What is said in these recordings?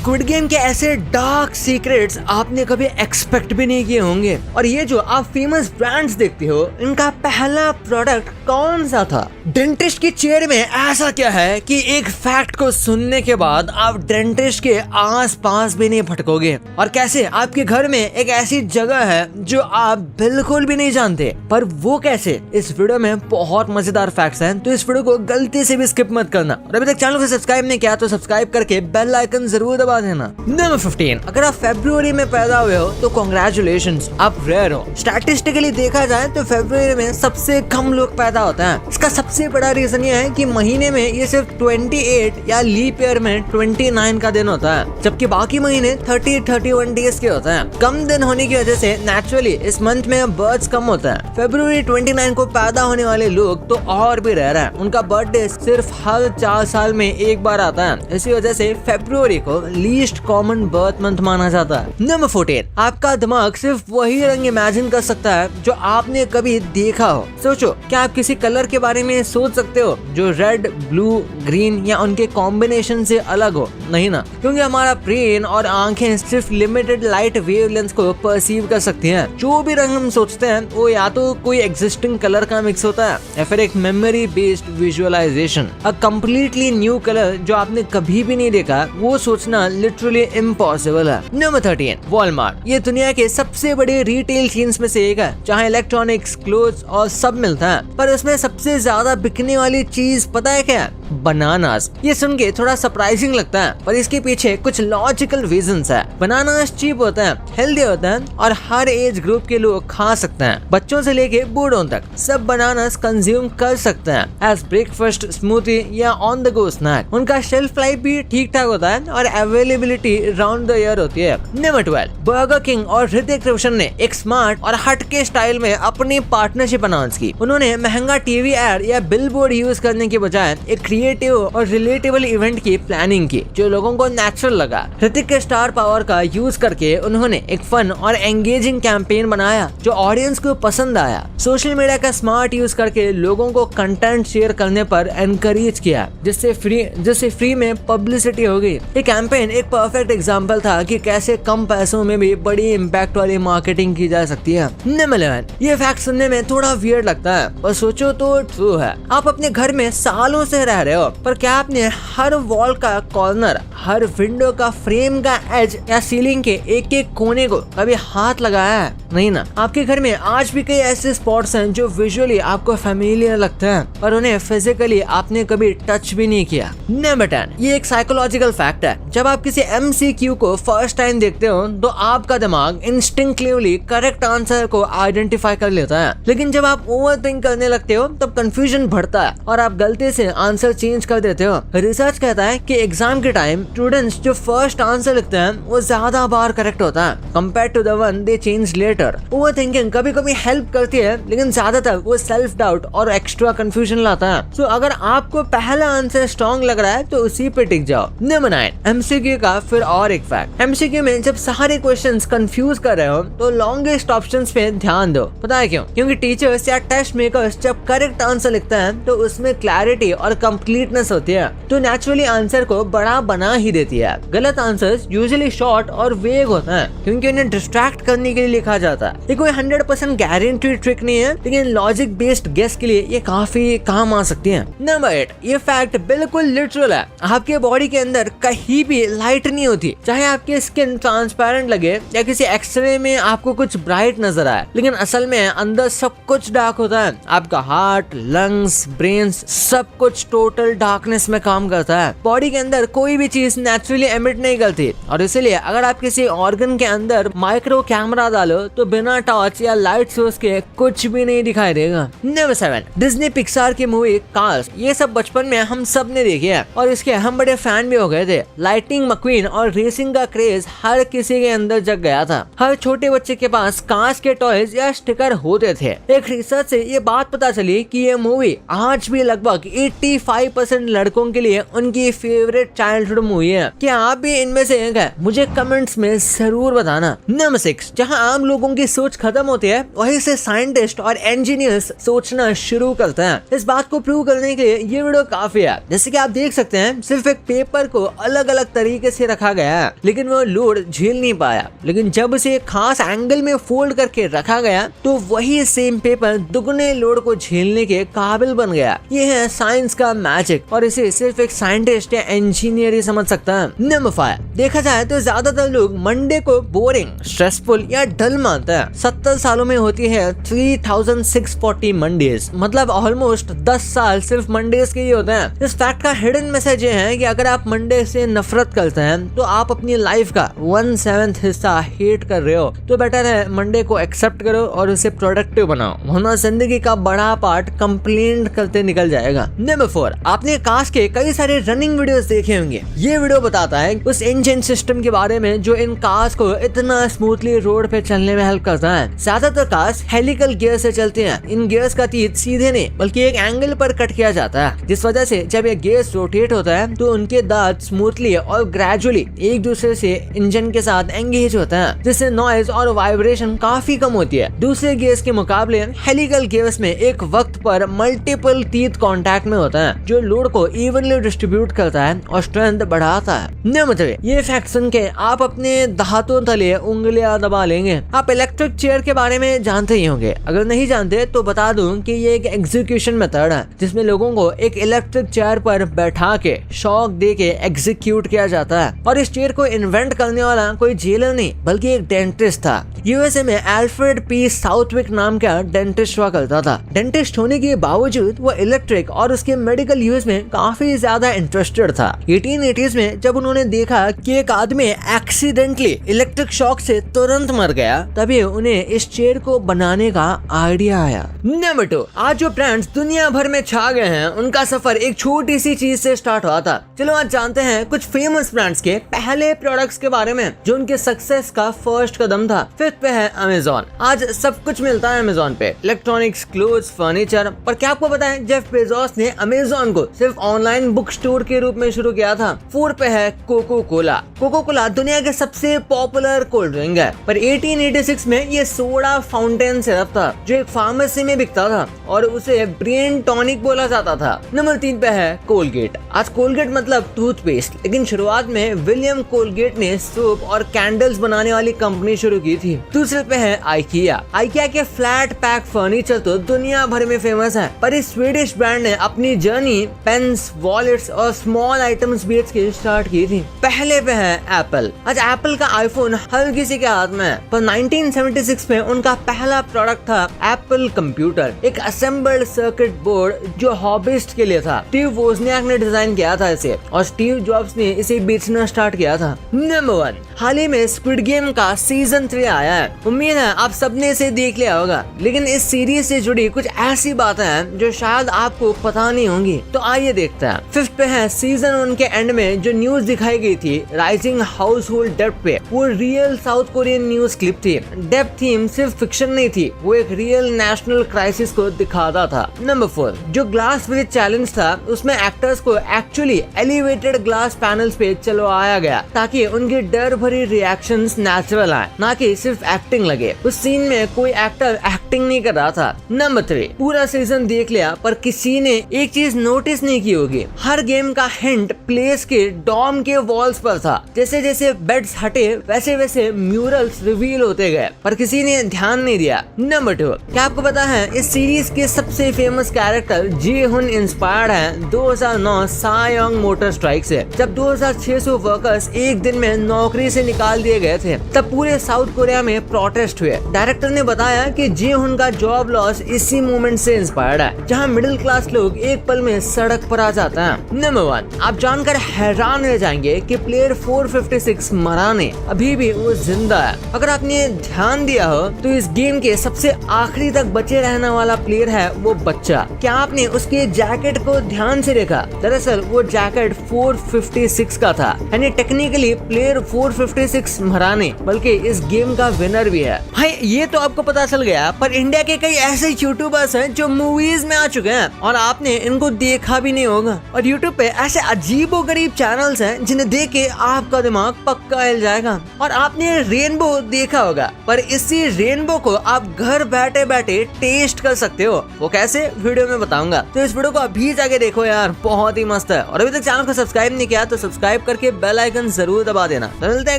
Squid game के ऐसे dark secrets आपने कभी एक्सपेक्ट भी नहीं किए होंगे। और ये जो आप फेमस ब्रांड्स देखते हो, इनका पहला प्रोडक्ट कौन सा था? डेंटिस्ट की चेयर में ऐसा क्या है कि एक फैक्ट को सुनने के बाद आप डेंटिस्ट के आस पास भी नहीं भटकोगे? और कैसे आपके घर में एक ऐसी जगह है जो आप बिल्कुल भी नहीं जानते, पर वो कैसे? इस वीडियो में बहुत मजेदार फैक्ट्स हैं, तो इस वीडियो को गलती से भी स्किप मत करना। और अभी तक चैनल को सब्सक्राइब नहीं किया तो सब्सक्राइब करके बेल आइकन जरूर दबा देना। नंबर 15, अगर आप फरवरी में पैदा हुए हो तो कांग्रेचुलेशंस, आप रेयर हो। स्टैटिस्टिकली देखा जाए तो फरवरी में सबसे कम लोग पैदा होते हैं। इसका सबसे बड़ा रीजन ये है कि महीने में ये सिर्फ 28 या लीप ईयर में 29 का दिन होता है, जबकि बाकी महीने 30-31 डेज के होते हैं। कम दिन होने की वजह से नेचुरली इस मंथ में बर्थ्स कम होता है। फरवरी 29 को पैदा होने वाले लोग तो और भी रेयर है। उनका बर्थडे सिर्फ हर 4 साल में एक बार आता है। इसी वजह से फरवरी को लीस्ट कॉमन बर्थ मंथ माना जाता है। नंबर 14, आपका दिमाग सिर्फ वही रंग इमेजिन कर सकता है जो आपने कभी देखा हो। सोचो, क्या आप किसी कलर के बारे में सोच सकते हो जो रेड, ब्लू, ग्रीन या उनके कॉम्बिनेशन से अलग हो? नहीं ना, क्योंकि हमारा ब्रेन और आंखें सिर्फ लिमिटेड लाइट वेवलेंथ को परसीव कर सकती हैं। जो भी रंग हम सोचते हैं वो या तो कोई एग्जिस्टिंग कलर का मिक्स होता है या फिर एक memory based visualisation. A completely new colour जो आपने कभी भी नहीं देखा, वो सोचना लिटरली इम्पॉसिबल है। Number 13, Walmart. ये दुनिया के सबसे बड़े रिटेल चेन्स में से एक है, जहाँ इलेक्ट्रॉनिक्स, क्लोथ्स और सब मिलता है। पर उसमें सबसे ज्यादा बिकने वाली चीज पता है क्या? बनानास। ये सुन के थोड़ा सरप्राइजिंग लगता है, पर इसके पीछे कुछ लॉजिकल रीजंस है। बनानास चीप होते हैं, हेल्दी होते हैं और हर एज ग्रुप के लोग खा सकते हैं। बच्चों से लेके बूढ़ों तक सब बनानास कंज्यूम कर सकते हैं एज ब्रेकफास्ट, स्मूथी या ऑन द गो स्नैक। उनका शेल्फ लाइफ भी ठीक ठाक होता है और अवेलेबिलिटी राउंड द ईयर होती है। नंबर 12, बर्गर किंग और ऋतिक रोशन ने एक स्मार्ट और हटके स्टाइल में अपनी पार्टनरशिप अनाउंस की। उन्होंने महंगा टीवी एड या बिलबोर्ड यूज करने के बजाय एक क्रिएटिव और रिलेटेबल इवेंट की प्लानिंग की जो लोगों को नेचुरल लगा। ऋतिक के स्टार पावर का यूज करके उन्होंने एक फन और एंगेजिंग कैंपेन बनाया जो ऑडियंस को पसंद आया। सोशल मीडिया का स्मार्ट यूज करके लोगों को कंटेंट शेयर करने पर एनकरेज किया, जिससे फ्री में पब्लिसिटी हो गई। ये कैंपेन एक परफेक्ट एग्जांपल था कि कैसे कम पैसों में भी बड़ी इम्पैक्ट वाली मार्केटिंग की जा सकती है। नंबर 11, ये फैक्ट सुनने में थोड़ा वियर्ड लगता है, पर सोचो तो ट्रू है। आप अपने घर में सालों से रह रहे हो, पर क्या आपने हर वॉल का कॉर्नर, हर विंडो का फ्रेम का एज या सीलिंग के एक एक कोने को कभी हाथ लगाया है? नहीं ना। आपके घर में आज भी कई ऐसे स्पॉट्स हैं जो विजुअली आपको फैमिलियर लगते हैं, पर उन्हें फिजिकली आपने कभी टच भी नहीं किया। नंबर 10, ये एक साइकोलॉजिकल फैक्ट है। जब आप किसी MCQ को फर्स्ट टाइम देखते हो तो आपका दिमाग इंस्टिंक्टिवली करेक्ट आंसर को आइडेंटिफाई कर लेता है, लेकिन जब आप ओवरथिंक करने लगते हो तब कंफ्यूजन बढ़ता है और आप गलती से आंसर चेंज कर देते हो। रिसर्च कहता है कि एग्जाम के टाइम स्टूडेंट्स जो फर्स्ट आंसर लिखते हैं वो ज्यादा बार करेक्ट होता है compare to the one they change later. Overthinking कभी कभी हेल्प करती है, लेकिन ज्यादातर वो सेल्फ डाउट और एक्स्ट्रा कंफ्यूजन लाता है। सो अगर आपको पहला आंसर स्ट्रॉन्ग लग रहा है तो उसी पे टिक जाओ। नंबर 9, MCQ का फिर और एक फैक्ट। MCQ में जब सारे क्वेश्चंस कंफ्यूज कर रहे हो तो लॉन्गेस्ट ऑप्शंस पे ध्यान दो। पता है क्यों? क्योंकि टीचर्स या टेस्ट मेकर्स जब करेक्ट आंसर लिखते हैं तो उसमें क्लैरिटी और कंप्लीटनेस होती है, तो नेचुरली आंसर को बड़ा बना ही देती है। गलत आंसर्स यूजुअली शॉर्ट और वेग होते हैं क्योंकि उन्हें डिस्ट्रैक्ट करने के लिए लिखा जाता है। ये कोई 100% गारंटी ट्रिक नहीं है, लेकिन लॉजिक बेस्ड गेस के लिए ये काफी काम आ सकती है। नंबर 8, ये फैक्ट बिल्कुल लिटरल है। आपके बॉडी के अंदर कहीं भी लाइट नहीं होती, चाहे आपकी स्किन ट्रांसपेरेंट लगे या किसी एक्सरे में आपको कुछ ब्राइट नजर आए, लेकिन असल में अंदर सब कुछ डार्क होता है। आपका हार्ट, लंग्स, ब्रेन सब कुछ टोटल डार्कनेस में काम करता है। बॉडी के अंदर कोई भी चीज नेचुरली एमिट नहीं करती, और इसलिए अगर आप किसी ऑर्गन के अंदर माइक्रो कैमरा डालो तो बिना टॉर्च या लाइट सोर्स के कुछ भी नहीं दिखाई देगा। नंबर 7, डिज्नी पिक्सार की मूवी कार्स। ये सब बचपन में हम सब ने देखी है और इसके हम बड़े फैन भी हो गए थे। लाइटिंग मक्वीन और रेसिंग का क्रेज हर किसी के अंदर जग गया था। हर छोटे बच्चे के पास कार्स के टॉयज या स्टिकर होते थे। एक रिसर्च से ये बात पता चली कि ये मूवी आज भी लगभग 85 95% लड़कों के लिए उनकी फेवरेट चाइल्डहुड मूवी है। क्या आप भी इनमें से एक है? मुझे कमेंट्स में जरूर बताना। नंबर 6, जहां आम लोगों की सोच खत्म होती है वहीं से साइंटिस्ट और इंजीनियर्स सोचना शुरू करते हैं। इस बात को प्रूव करने के लिए ये वीडियो काफी है। जैसे कि आप देख सकते हैं, सिर्फ एक पेपर को अलग अलग तरीके से रखा गया है, लेकिन वो लोड झेल नहीं पाया। लेकिन जब उसे एक खास एंगल में फोल्ड करके रखा गया तो वही सेम पेपर दुगने लोड को झेलने के काबिल बन गया। ये है साइंस का मैजिक और इसे सिर्फ एक साइंटिस्ट या इंजीनियर ही समझ सकता है। नंबर 5, देखा जाए तो ज्यादातर लोग मंडे को बोरिंग, स्ट्रेसफुल या डल मानते हैं। 70 सालों में होती है 3640 मंडेज, मतलब ऑलमोस्ट 10 साल सिर्फ मंडेज के ही होते हैं। इस फैक्ट का हिडन मैसेज ये है कि अगर आप मंडे से नफरत करते हैं तो आप अपनी लाइफ का 1/7 हिस्सा हेट कर रहे हो। तो बेटर है मंडे को एक्सेप्ट करो और उसे प्रोडक्टिव बनाओ, वरना जिंदगी का बड़ा पार्ट कंप्लेंट करते निकल जाएगा। नंबर 4, आपने कार्स के कई सारे रनिंग वीडियोस देखे होंगे। ये वीडियो बताता है उस इंजन सिस्टम के बारे में जो इन कार्स को इतना स्मूथली रोड पे चलने में हेल्प करता है। ज्यादातर कार्स हेलिकल गियर से चलते हैं। इन गियर्स का तीर सीधे नहीं बल्कि एक एंगल पर कट किया जाता है, जिस वजह से जब ये गियर्स रोटेट होता है तो उनके दांत स्मूथली और ग्रेजुअली एक दूसरे से इंजन के साथ एंगेज होता है, जिससे नॉइज और वाइब्रेशन काफी कम होती है। दूसरे गियर्स के मुकाबले हेलिकल गियर्स में एक वक्त पर मल्टीपल टीथ कांटेक्ट में होता है, जो लोड को इवनली डिस्ट्रीब्यूट करता है और स्ट्रेंथ बढ़ाता है। नंबर 3, ये फैक्ट सुन के आप अपने दांतों तले उंगलियां दबा लेंगे। आप इलेक्ट्रिक चेयर के बारे में जानते ही होंगे। अगर नहीं जानते तो बता दूं कि ये एक एग्जीक्यूशन मेथड है जिसमें लोगों को एक इलेक्ट्रिक चेयर पर बैठा के शॉक दे के एग्जीक्यूट किया जाता है। और इस चेयर को इन्वेंट करने वाला कोई जेलर नहीं बल्कि एक डेंटिस्ट था। यूएसए में अल्फ्रेड पी साउथविक नाम का डेंटिस्ट हुआ करता था। डेंटिस्ट होने के बावजूद वो इलेक्ट्रिक और उसके मेडिकल यूज में काफी ज्यादा इंटरेस्टेड था। 1880s में जब उन्होंने देखा कि एक आदमी एक्सीडेंटली इलेक्ट्रिक शॉक से तुरंत मर गया, तभी उन्हें इस चेयर को बनाने का आइडिया आया। नंबर 2, आज जो ब्रांड्स दुनिया भर में छा गए हैं उनका सफर एक छोटी सी चीज से स्टार्ट हुआ था। चलो आज जानते हैं कुछ फेमस ब्रांड्स के पहले प्रोडक्ट्स के बारे में जो उनके सक्सेस का फर्स्ट कदम था। फिफ्थ पे है अमेज़न। आज सब कुछ मिलता है अमेज़न पे, इलेक्ट्रॉनिक्स, क्लोथ्स, फर्नीचर। पर क्या आपको पता है जेफ बेजोस ने अमेज़न को सिर्फ ऑनलाइन बुक स्टोर के रूप में शुरू किया था। 4 पे है कोको कोला। कोको कोला दुनिया के सबसे पॉपुलर कोल्ड ड्रिंक है, पर 1886 में ये सोडा फाउंटेन सिरप था जो एक फार्मेसी में बिकता था और उसे ब्रेन टॉनिक बोला जाता था। नंबर 3 पे है कोलगेट। आज कोलगेट मतलब टूथपेस्ट, लेकिन शुरुआत में विलियम कोलगेट ने सोप और कैंडल्स बनाने वाली कंपनी शुरू की थी। दूसरे पे है आइकिया। आइकिया के फ्लैट पैक फर्नीचर तो दुनिया भर में फेमस है, पर इस स्वीडिश ब्रांड ने अपनी जर्नी पेन्स, वॉलेट्स और स्मॉल आइटम्स बेच के स्टार्ट की थी। पहले पे है एप्पल। आज एप्पल का आईफोन हर किसी के हाथ में है, पर 1976 में उनका पहला प्रोडक्ट था एप्पल कंप्यूटर, एक असेंबल्ड सर्किट बोर्ड जो हॉबिस्ट के लिए था। स्टीव वोजनियाक ने डिजाइन किया था इसे और स्टीव जॉब्स ने इसे बेचना स्टार्ट किया था। नंबर 1, हाल ही में स्क्विड गेम का सीजन 3 आया है। उम्मीद है आप सबने इसे देख लिया होगा, लेकिन इस सीरीज से जुड़ी कुछ ऐसी बातें हैं जो शायद आपको पता नहीं होंगी। तो आइए देखते हैं। 5th पे है सीजन 1 के एंड में जो न्यूज दिखाई गई थी राइजिंग हाउस होल्ड डेब्ट पे, वो real south Korean news clip थी। डेब्ट थीम सिर्फ फिक्शन नहीं थी, वो एक रियल नेशनल क्राइसिस को दिखाता था। नंबर 4, जो ग्लास ब्रिज चैलेंज था उसमें एक्टर्स को एक्चुअली एलिवेटेड ग्लास पैनल्स पे चलवाया गया ताकि उनकी डर भरी रिएक्शंस नेचुरल आए, ना कि सिर्फ एक्टिंग लगे। उस सीन में कोई एक्टर एक्टिंग नहीं कर रहा था। नंबर 3, पूरा सीजन देख लिया पर किसी ने एक चीज नोटिस नहीं की होगी, हर गेम का हिंट प्लेस के डॉम के वॉल्स पर था। जैसे जैसे बेड्स हटे वैसे वैसे म्यूरल्स रिवील होते गए, पर किसी ने ध्यान नहीं दिया। नंबर 2, क्या आपको पता है इस सीरीज के सबसे फेमस कैरेक्टर जी हुन इंस्पायर्ड है 2009 सायोंग मोटर स्ट्राइक से। जब 2600 वर्कर्स एक दिन में नौकरी से निकाल दिए गए थे, तब पूरे साउथ कोरिया में प्रोटेस्ट हुए। डायरेक्टर ने बताया कि जी हुन का जॉब लॉस इसी मूवमेंट से इंस्पायर्ड है, जहां मिडिल क्लास लोग एक पल में सड़क पर आ जाते हैं। नंबर 1, आप जानकर हैरान रह जाएंगे कि प्लेयर 456 मराने अभी भी वो जिंदा है। अगर आपने ध्यान दिया हो तो इस गेम के सबसे आखिरी तक बचे रहने वाला प्लेयर है वो बच्चा। क्या आपने उसके जैकेट को ध्यान से देखा? दरअसल वो जैकेट 456 का था, यानी टेक्निकली प्लेयर 456 मराने बल्कि इस गेम का विनर भी है। भाई ये तो आपको पता चल गया, पर इंडिया के कई ऐसे यूट्यूबर्स हैं जो मूवीज में आ चुके हैं और आपने इनको देखा भी नहीं होगा। और यूट्यूब पे ऐसे अजीबोगरीब चैनल्स हैं जिन्हें देख के आपका दिमाग पक्का हिल जाएगा। और आपने रेनबो देखा होगा, पर इसी रेनबो को आप घर बैठे बैठे टेस्ट कर सकते हो। वो कैसे, वीडियो में बताऊंगा, तो इस वीडियो को अभी जाके देखो यार, बहुत ही मस्त है। और अभी तक चैनल को सब्सक्राइब नहीं किया तो सब्सक्राइब करके बेल आइकन जरूर दबा देना। तो मिलते हैं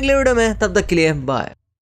अगले वीडियो में, तब तक के लिए बाय।